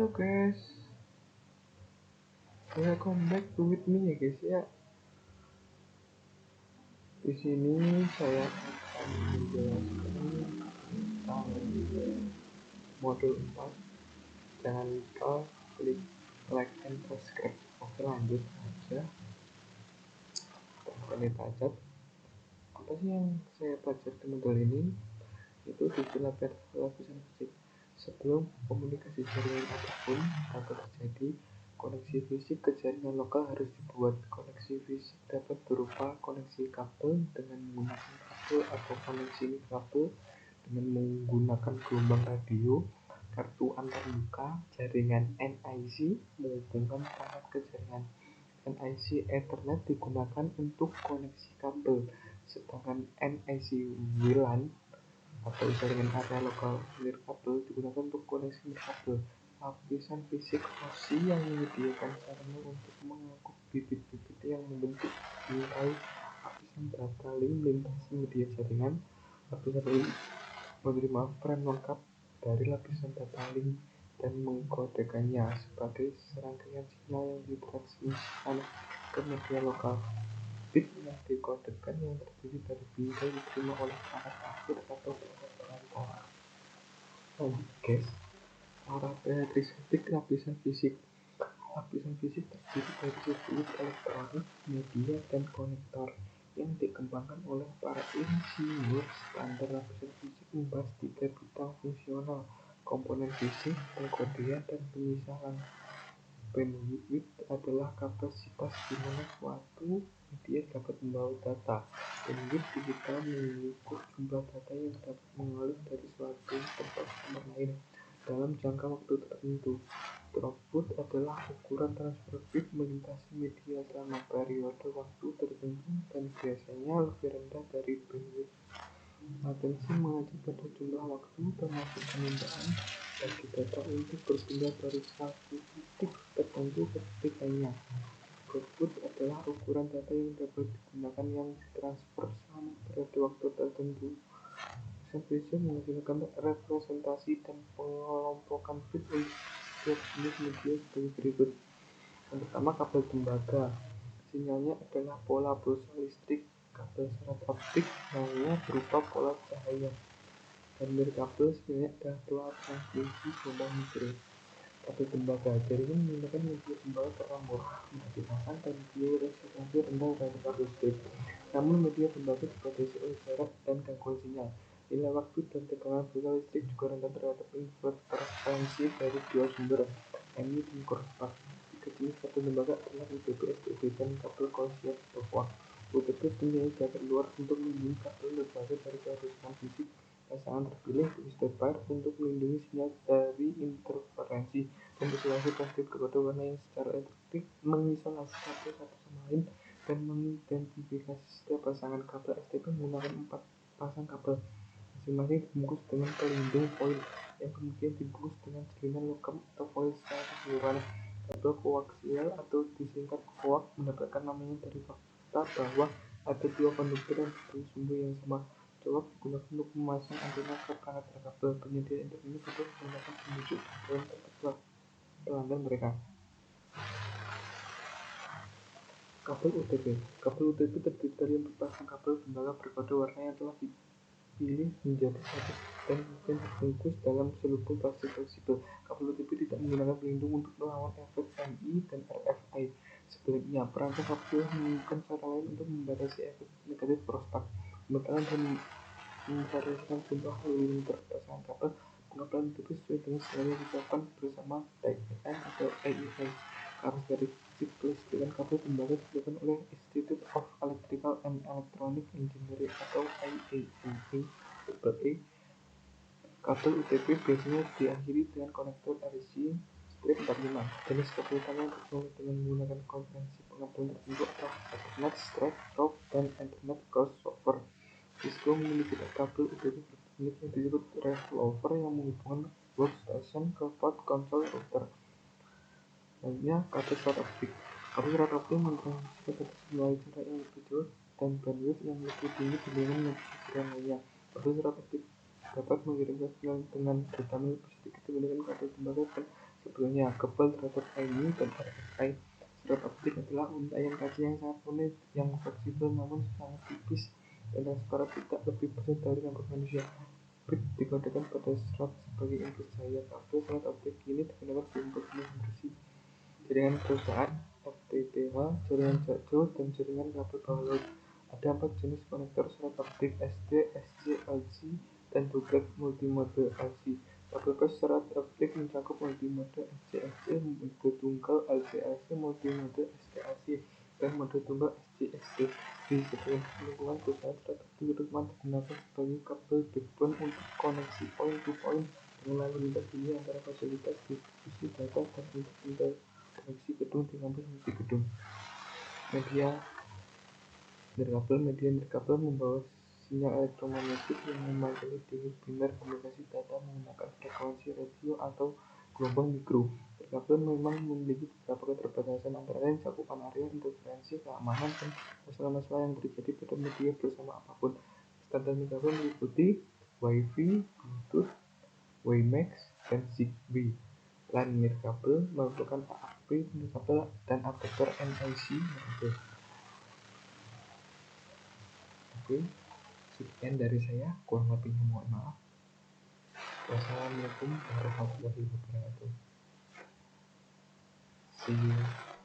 Halo guys, welcome back to with me ya guys ya. Di sini saya akan menjelaskan tentang modul 4. Jangan lupa klik like and subscribe. Oke, lanjut aja. Ini belajar apa sih yang saya pelajari di modul ini? Itu tujuh lapisan fisik. Sebelum komunikasi jaringan apapun dapat terjadi, koneksi fisik ke jaringan lokal harus dibuat. Koneksi fisik dapat berupa koneksi kabel dengan menggunakan kabel atau koneksi kabel dengan menggunakan gelombang radio, kartu antarmuka, jaringan NIC menghubungkan perangkat ke jaringan. NIC Ethernet digunakan untuk koneksi kabel, sedangkan NIC WLAN atau jaringan area lokal nirkabel digunakan untuk koneksi nirkabel. Lapisan fisik Rossy yang menyediakan sarana untuk mengangkut bibit-bibit yang membentuk bingkai. Lapisan data link melintasi media jaringan. Lapisan link menerima frame lengkap dari lapisan data link dan mengkodekannya sebagai serangkaian sinyal yang ditransmisikan ke media lokal. Bit yang dikodekan yang terdiri dari bingkai diterima oleh perangkat akhir atau perangkat perantara. Guys, cara karakteristik lapisan fisik. Lapisan fisik terdiri dari sirkuit elektronik, media, dan konektor yang dikembangkan oleh para insinyur. Standar lapisan fisik membahas 3 bidang fungsional: komponen fisik, pengkodean, dan penyimpanan. Bandwidth adalah kapasitas di mana suatu media dapat membawa data. Bandwidth digital mengukur jumlah data yang dapat mengalir dari suatu tempat ke tempat lain dalam jangka waktu tertentu. Throughput adalah ukuran transfer bit melintasi media selama periode waktu tertentu dan biasanya lebih rendah dari bandwidth. Latensi mengacu pada jumlah waktu termasuk penundaan bagi data untuk berpindah dari satu titik tertentu ke titik lainnya. Throughput adalah ukuran data yang dapat digunakan yang ditransfer selama periode waktu tertentu. Lapisan fisik menghasilkan representasi dan pengelompokan bit untuk setiap jenis media sebagai berikut. Yang pertama, kabel tembaga. Sinyalnya adalah pola pulsa listrik. Kabel serat optik sinyalnya berupa pola cahaya. Dan nirkabel sinyalnya adalah pola transmisi gelombang mikro. Kabel tembaga jaringan menggunakan media tembaga karena murah, mudah dipasang, dan biaya resistensi rendah terhadap kabel listrik. Namun media tembaga dibatasi oleh jarak dan gangguan sinyal. Nilai waktu dan tegangan pulsa listrik juga rendah terhadap interferensi dari dua sumber, MI dan korslet. Tiga jenis kabel tembaga adalah UTP, STB, dan kabel koaksial atau coax. UTP punya jarak luar untuk melindungi kabel lembaga dari kerusakan fisik. Pasangan terpilih Wire untuk melindungi sinyal dari interferensi. Pembesaran plastik berkode warna yang secara elektrik mengisolasi kabel satu sama lain dan mengidentifikasi setiap pasangan kabel. STP menggunakan 4 pasang kabel, masing-masing dibungkus dengan pelindung foil yang kemudian dibungkus dengan jalinan logam atau foil secara keseluruhan. Kabel koaksial atau disingkat coax mendapatkan namanya dari fakta bahwa ada dua konduktor yang mempunyai sumber yang sama. Coax digunakan untuk memasang antena ke perangkat kabel. Penyedia internet dapat menggunakan penunjuk dalam tempat pelanggan mereka. Kabel UTP. Kabel UTP terdiri dari 4 pasang kabel tembaga berkode warna yang telah dipilih menjadi satu dan kemudian dibungkus dalam selubung plastik fleksibel. Kabel UTP tidak menggunakan pelindung untuk melawan efek MI dan RFI. Sebaliknya, perangkat kabel menemukan cara lain untuk membatasi efek negatif prospek. Pembatalan dan memvariasikan jumlah lilin per pasangan kabel. Pengabelan UTP sesuai dengan standar yang ditetapkan bersama TEN atau AEA. Karakteristik kelistrikan kabel tembaga ditentukan oleh Institute of Electrical and Electronic Engineering atau IEEE. Kabel UTP biasanya diakhiri dengan konektor RC-45. Jenis kabel utama yang terbangun dengan menggunakan konvensi pengabelan tertentu atau Ethernet, Straight Through, dan Ethernet Crossover. Cisco memiliki kabel UTP berteknik yang disebut rollover yang menghubungkan workstation ke port konsol router. Lainnya, kabel serat optik. Kabel serat optik mentransmisikan data melalui jarak yang lebih jauh dan bandwidth yang lebih tinggi dibandingkan media jaringan lainnya. Kabel serat optik dapat mengirimkan sinyal dengan data lebih sedikit dibandingkan kabel tembaga dan Sebelumnya, kabel terhadap IMEI dan RFI. Serat optik adalah untaian kaca yang sangat unik, yang fleksibel namun sangat tipis dan transparan, tidak lebih besar dari rambut manusia. Bit dikodekan pada serat sebagai input cahaya. Kabel serat optik ini digunakan untuk komunikasi bersih. Jaringan perusahaan FTTH, jaringan jarak jauh, dan jaringan kabel bawah laut. Ada 4 jenis konektor serat optik: SD, SC, LC, dan duplex multimode LC. Kabel pers serat optik mencakup multimode SC-LC, mode tunggal LC-LC, multimode ST-LC, dan mode tunggal SC-ST. Di sebagian lingkungan perusahaan, serat optik rumah digunakan sebagai kabel backbone untuk koneksi point-to-point dengan lalu lintas dunia antara fasilitas distribusi data dan interkoneksi gedung di kampus multi-gedung. Media nirkabel. Media nirkabel membawa sinyal elektromagnetik yang memantuli tinggi biner komunikasi data menggunakan frekuensi radio atau gelombang mikro. Nirkabel memang memiliki beberapa keterbatasan, antara lain cakupan area, interferensi, keamanan, dan masalah-masalah yang terjadi pada media bersama apapun. Standar nirkabel meliputi Wi-Fi, Bluetooth, WiMAX, dan Zigbee. LAN nirkabel merupakan AAP nirkabel dan adapter NIC nirkabel. Oke, sekian dari saya, kurang lebihnya mohon maaf. Wassalamualaikum warahmatullahi wabarakatuh. See you.